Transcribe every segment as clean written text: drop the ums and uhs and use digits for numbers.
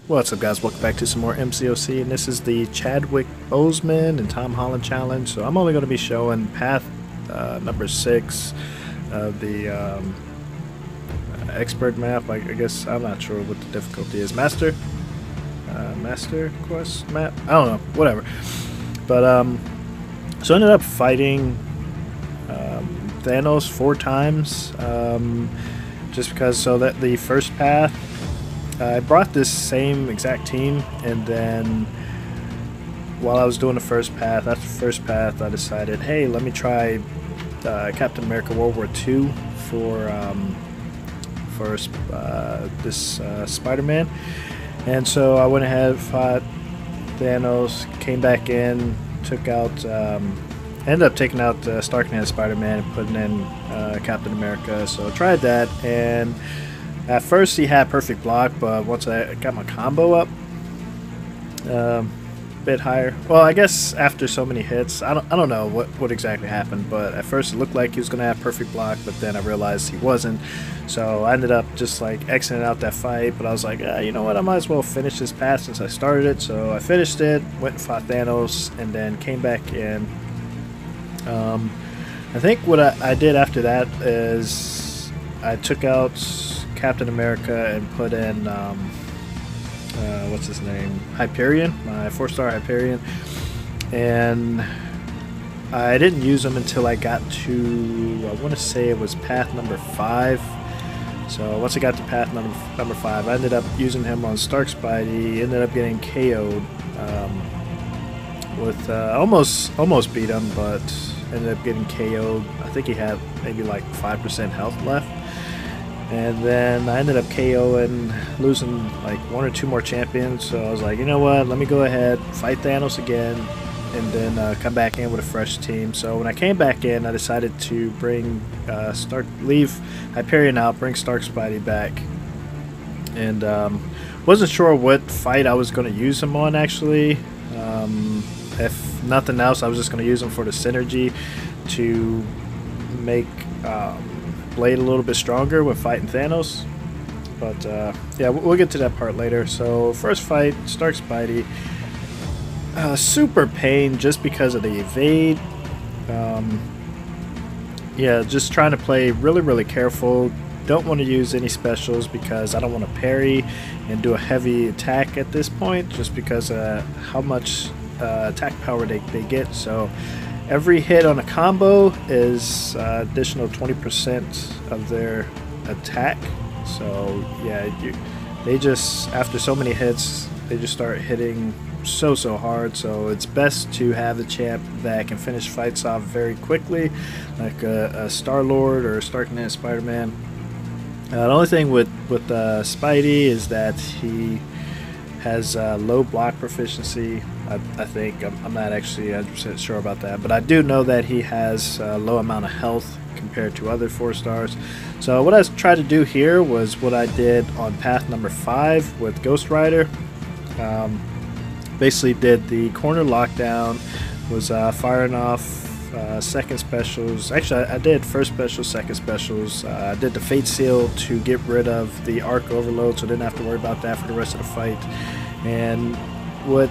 What's up, guys? Welcome back to some more MCOC, and this is the Chadwick Boseman and Tom Holland challenge. So I'm only going to be showing path number 6 of the expert map. I guess I'm not sure what the difficulty is. Master quest map. I don't know. Whatever. But so I ended up fighting Thanos 4 times, just because. So that the first path, I brought this same exact team, and then while I was doing the first path, after the first path, I decided, hey, let me try Captain America World War II for this Spider-Man. And so I went ahead, fought Thanos, came back in, took out, ended up taking out Stark and Spider-Man and putting in Captain America. So I tried that, and at first he had perfect block, but once I got my combo up a bit higher, well, I guess after so many hits, I don't know what exactly happened, but at first it looked like he was gonna have perfect block, but then I realized he wasn't. So I ended up just like exiting out that fight, but I was like, you know what, I might as well finish this path since I started it. So I finished it, went and fought Thanos, and then came back in. I think what I did after that is I took out Captain America and put in what's his name, Hyperion, my 4-star Hyperion, and I didn't use him until I got to, I want to say it was path number 5. So once I got to path number 5, I ended up using him on Stark Spidey, ended up getting KO'd with almost beat him, but ended up getting KO'd. I think he had maybe like 5% health left. And then I ended up KOing, losing like 1 or 2 more champions. So I was like, you know what, let me go ahead, fight Thanos again, and then come back in with a fresh team. So when I came back in, I decided to bring leave Hyperion out, bring Stark Spidey back. And wasn't sure what fight I was going to use him on, actually. If nothing else, I was just going to use him for the synergy to make Blade a little bit stronger when fighting Thanos, but yeah, we'll get to that part later. So first fight, Stark Spidey, super pain just because of the evade. Yeah, just trying to play really careful. Don't want to use any specials because I don't want to parry and do a heavy attack at this point, just because how much attack power they get. So every hit on a combo is additional 20% of their attack. So yeah, they just, after so many hits, they just start hitting so hard. So it's best to have a champ that can finish fights off very quickly, like a Star-Lord or Stark and Spider-Man. The only thing with Spidey is that he has low block proficiency. I think I'm not actually 100% sure about that, but I do know that he has a low amount of health compared to other 4-stars. So what I tried to do here was what I did on path number 5 with Ghost Rider. Basically did the corner lockdown, was firing off second specials. Actually, I did first special, second specials. I did the Fate Seal to get rid of the arc overload, so I didn't have to worry about that for the rest of the fight. And what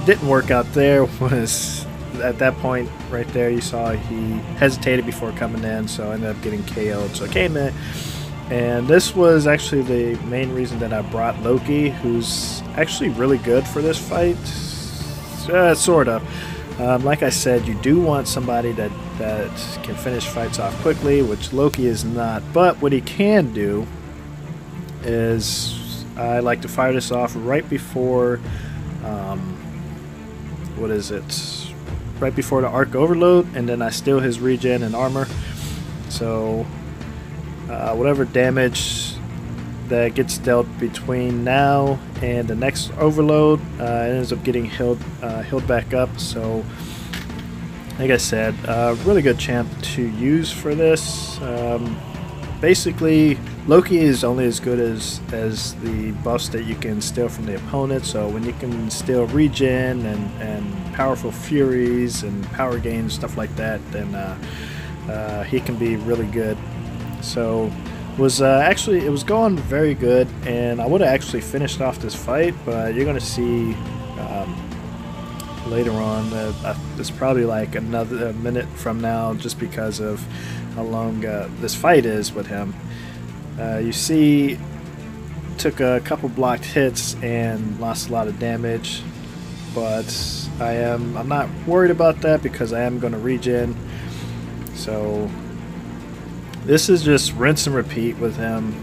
didn't work out there was, at that point right there, you saw he hesitated before coming in, so I ended up getting KO'd. So I came in, and this was actually the main reason that I brought Loki, who's actually really good for this fight. Sort of. Like I said, you do want somebody that can finish fights off quickly, which Loki is not. But what he can do is, I like to fire this off right before, what is it? Right before the arc overload, and then I steal his regen and armor. So whatever damage that gets dealt between now and the next overload, it ends up getting healed back up. So like I said, really good champ to use for this. Basically, Loki is only as good as the buffs that you can steal from the opponent. So when you can steal regen and powerful furies and power gains, stuff like that, then he can be really good. So was actually, it was going very good, and I would have actually finished off this fight, but you're gonna see later on. It's probably like another minute from now, just because of how long this fight is with him. You see, took a couple blocked hits and lost a lot of damage, but I'm not worried about that because I am going to regen. So this is just rinse and repeat with him.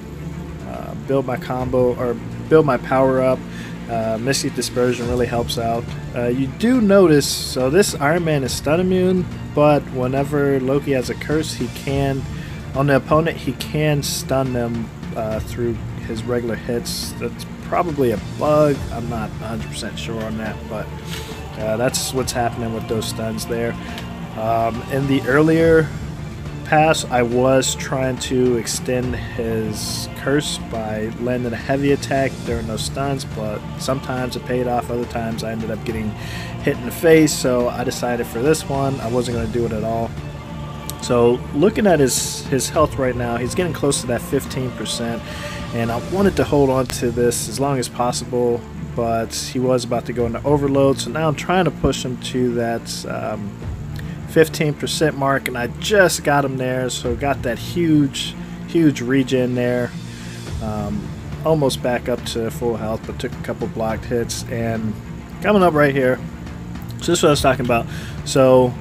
Build my combo, or build my power up. Mystic Dispersion really helps out. You do notice, so this Iron Man is stun immune, but whenever Loki has a curse, he can, on the opponent, he can stun them through his regular hits. That's probably a bug. I'm not 100% sure on that, but that's what's happening with those stuns there. In the earlier pass, I was trying to extend his curse by landing a heavy attack during those stuns, but sometimes it paid off, other times I ended up getting hit in the face, so I decided for this one I wasn't going to do it at all. So looking at his health right now, he's getting close to that 15%, and I wanted to hold on to this as long as possible, but he was about to go into overload, so now I'm trying to push him to that 15% mark, and I just got him there, so got that huge regen there. Almost back up to full health, but took a couple blocked hits. And coming up right here, so this is what I was talking about. So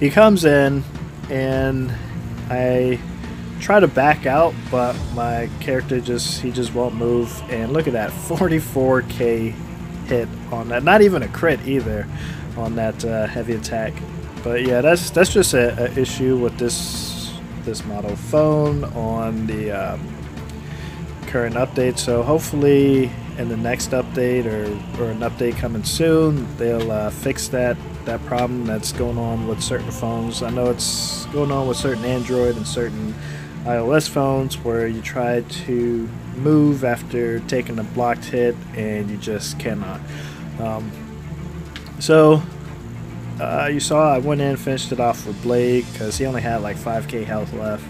he comes in, and I try to back out, but my character just won't move. And look at that, 44k hit on that. Not even a crit either on that heavy attack. But yeah, that's just a issue with this model phone on the current update. So hopefully in the next update, or an update coming soon, they'll fix that problem that's going on with certain phones. I know it's going on with certain Android and certain iOS phones, where you try to move after taking a blocked hit and you just cannot. You saw I went in and finished it off with Blade because he only had like 5k health left.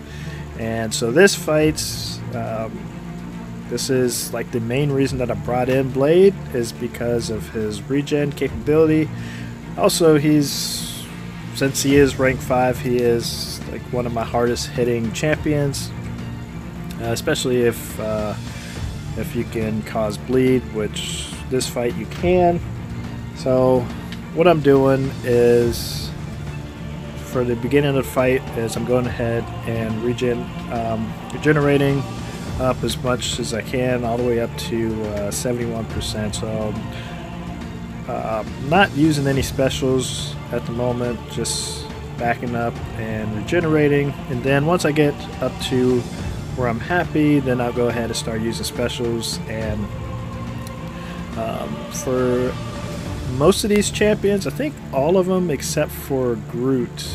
And so this fight, this is like the main reason that I brought in Blade, is because of his regen capability. Also, since he is rank 5, he is like one of my hardest hitting champions, especially if you can cause bleed, which this fight you can. So what I'm doing is, for the beginning of the fight, is I'm going ahead and regenerating up as much as I can, all the way up to 71%. So not using any specials at the moment, just backing up and regenerating. And then once I get up to where I'm happy, then I'll go ahead and start using specials. And for most of these champions, I think all of them except for Groot,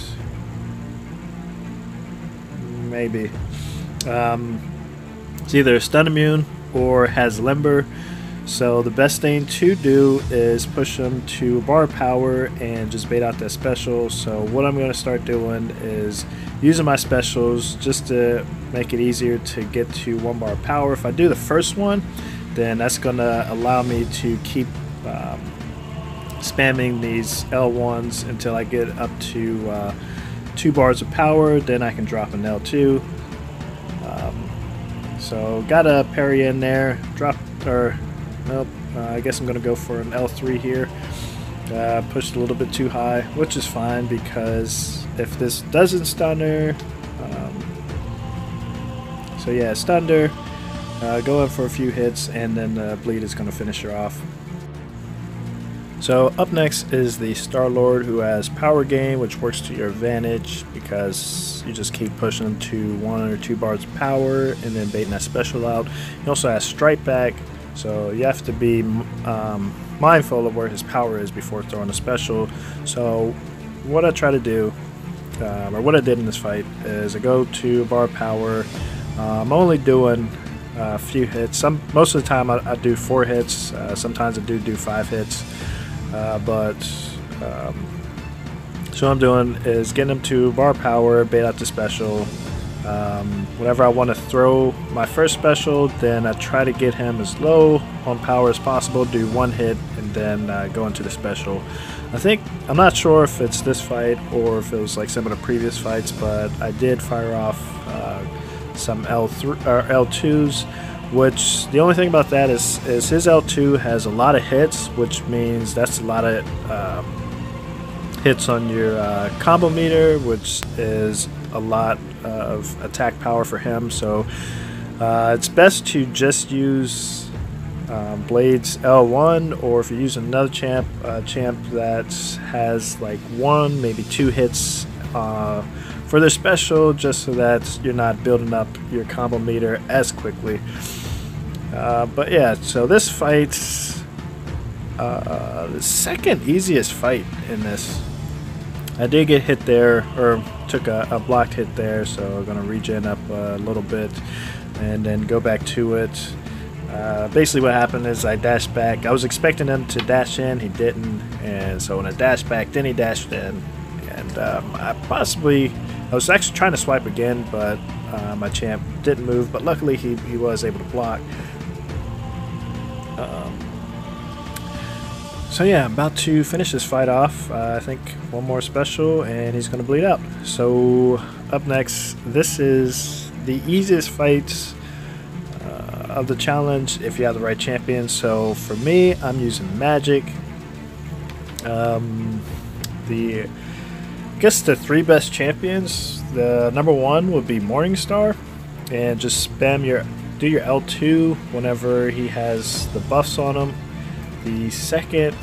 maybe, it's either stun immune or has limber. So the best thing to do is push them to bar power and just bait out that special. So what I'm going to start doing is using my specials just to make it easier to get to 1 bar power. If I do the first one, then that's going to allow me to keep spamming these L1s until I get up to 2 bars of power. Then I can drop an L2. So got a parry in there, nope, I guess I'm going to go for an L3 here. Pushed a little bit too high, which is fine, because if this doesn't stun her, so yeah, stunned her, go in for a few hits, and then the bleed is going to finish her off. So up next is the Star-Lord, who has power gain, which works to your advantage because you just keep pushing them to 1 or 2 bars of power and then baiting that special out. He also has strike back, so you have to be mindful of where his power is before throwing a special. So what I try to do, or what I did in this fight, is I go to bar power. I'm only doing a few hits. Most of the time I do 4 hits. Sometimes I do 5 hits. So what I'm doing is getting him to bar power, bait out the special, Whenever I want to throw my first special, then I try to get him as low on power as possible, do one hit, and then go into the special. I'm not sure if it's this fight or if it was like some of the previous fights, but I did fire off some L3 or L2s, which the only thing about that is his L2 has a lot of hits, which means that's a lot of hits on your combo meter, which is a lot of attack power for him. So it's best to just use Blade's L1, or if you use another champ that has like 1, maybe 2 hits for their special, just so that you're not building up your combo meter as quickly. But yeah, so this fight's the second easiest fight in this. I did get hit there, or took a blocked hit there, so I'm going to regen up a little bit and then go back to it. Basically what happened is I dashed back. I was expecting him to dash in, he didn't, and so when I dashed back, then he dashed in. And I was actually trying to swipe again, but my champ didn't move, but luckily he was able to block. So yeah, I'm about to finish this fight off. I think one more special and he's going to bleed out. So up next, this is the easiest fight of the challenge if you have the right champion. So for me, I'm using Magic. I guess the 3 best champions, the number 1 would be Morningstar, and just do your L2 whenever he has the buffs on him. The second,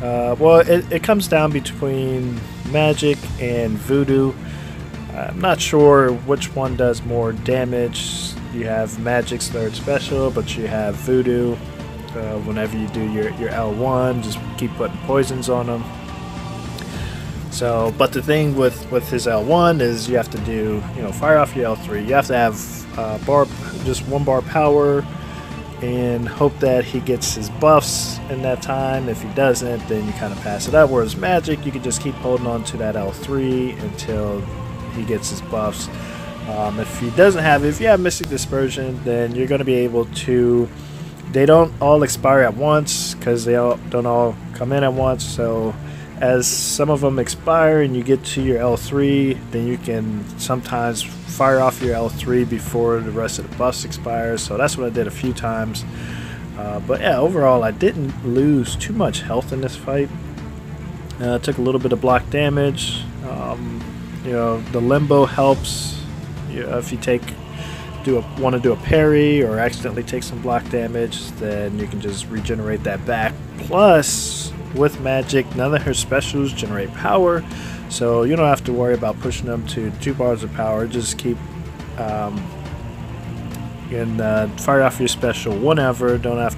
well, it comes down between Magic and Voodoo. I'm not sure which one does more damage. You have Magic's 3rd special, but you have Voodoo. Whenever you do your L1, just keep putting poisons on them. So, but the thing with his L1 is you have to do, fire off your L3. You have to have just 1 bar power, and hope that he gets his buffs in that time. If he doesn't, then you kind of pass it up. Whereas Magic, you can just keep holding on to that L3 until he gets his buffs. If you have Mystic Dispersion, then you're going to be able to. They don't all expire at once because they don't all come in at once. So as some of them expire and you get to your L3, then you can sometimes fire off your L3 before the rest of the buffs expire. So that's what I did a few times. But yeah, overall I didn't lose too much health in this fight. Took a little bit of block damage. The limbo helps. If you want to do a parry or accidentally take some block damage, then you can just regenerate that back. Plus, with Magic, none of her specials generate power, so you don't have to worry about pushing them to 2 bars of power. Just keep fire off your special whenever. Don't have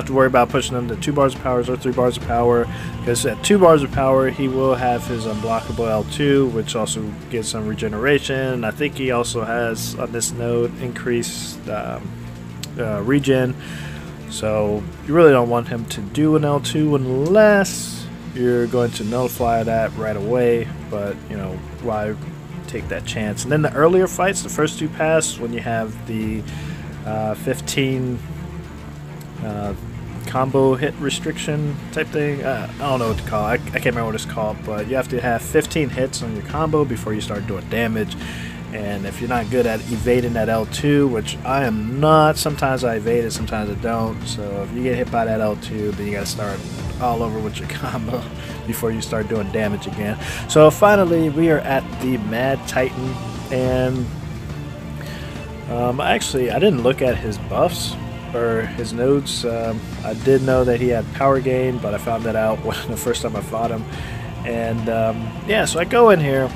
to worry about pushing them to 2 bars of power or 3 bars of power, because at 2 bars of power he will have his unblockable L2, which also gets some regeneration. I think he also has on this node increased regen. So you really don't want him to do an L2 unless you're going to nullify that right away, but why take that chance? And then the earlier fights, the first 2 pass, when you have the 15 combo hit restriction type thing, I don't know what to call it. I can't remember what it's called, but you have to have 15 hits on your combo before you start doing damage. And if you're not good at evading that L2, which I am not, sometimes I evade it, sometimes I don't. So if you get hit by that L2, then you gotta start all over with your combo before you start doing damage again. So finally, we are at the Mad Titan, and I didn't look at his buffs or his nodes. I did know that he had power gain, but I found that out the first time I fought him. And yeah, so I go in here,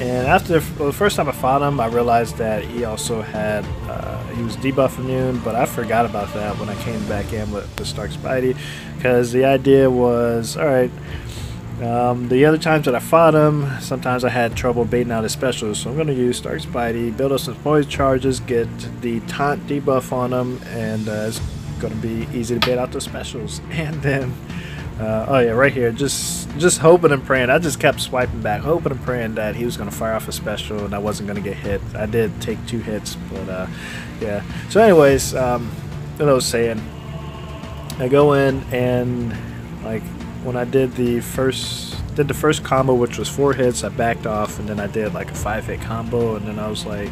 and after the first time I fought him, I realized that he also had he was debuff immune, but I forgot about that when I came back in with the Stark Spidey, because the idea was, alright, the other times that I fought him, sometimes I had trouble baiting out his specials, so I'm going to use Stark Spidey, build up some poison charges, get the taunt debuff on him, and it's going to be easy to bait out the specials. And then Oh yeah, right here. Just hoping and praying. I just kept swiping back, hoping and praying that he was going to fire off a special and I wasn't going to get hit. I did take 2 hits, but yeah. So anyways, what I was saying, I go in and like when I did the first combo, which was 4 hits, I backed off, and then I did like a 5-hit combo, and then I was like,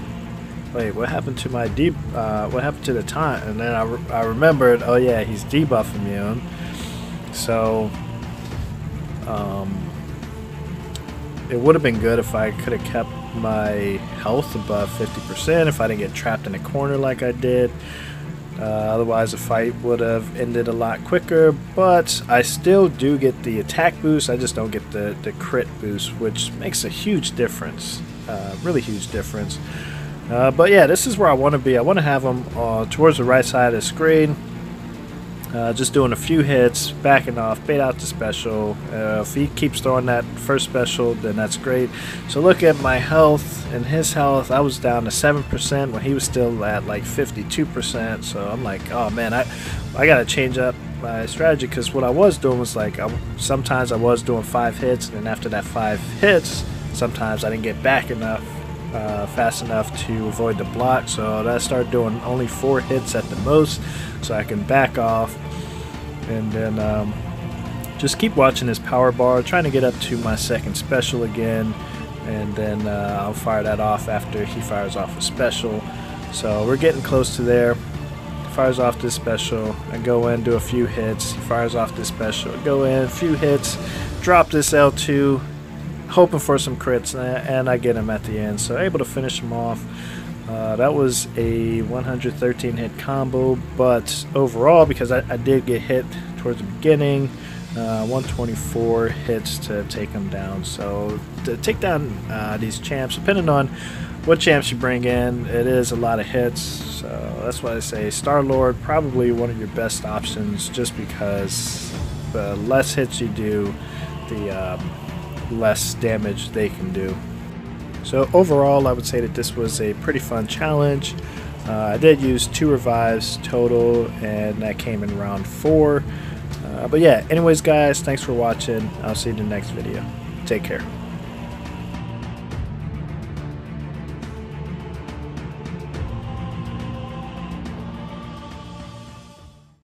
wait, what happened to my what happened to the taunt? And then I remembered, oh yeah, he's debuff immune. So it would have been good if I could have kept my health above 50%, if I didn't get trapped in a corner like I did. Otherwise the fight would have ended a lot quicker, but I still do get the attack boost. I just don't get the crit boost, which makes a huge difference, really huge difference. But yeah, this is where I want to be. I want to have him towards the right side of the screen, just doing a few hits, backing off, bait out the special. If he keeps throwing that first special, then that's great. So look at my health and his health. I was down to 7% when he was still at like 52%. So I'm like, oh man, I gotta change up my strategy, because what I was doing was like, sometimes I was doing 5 hits, and then after that 5 hits, sometimes I didn't get back enough. Fast enough to avoid the block, so I started doing only 4 hits at the most, so I can back off, and then just keep watching his power bar, trying to get up to my second special again, and then I'll fire that off after he fires off a special. So we're getting close to there. Fires off this special, I go in, do a few hits, he fires off this special, I go in, a few hits, drop this L2, hoping for some crits, and I get him at the end, so able to finish him off. That was a 113 hit combo, but overall, because I did get hit towards the beginning, 124 hits to take him down. So to take down these champs, depending on what champs you bring in, it is a lot of hits. So that's why I say Star-Lord, probably one of your best options, just because the less hits you do, the less damage they can do. So overall, I would say that this was a pretty fun challenge. I did use 2 revives total, and that came in round 4. But yeah, anyways guys, thanks for watching. I'll see you in the next video. Take care.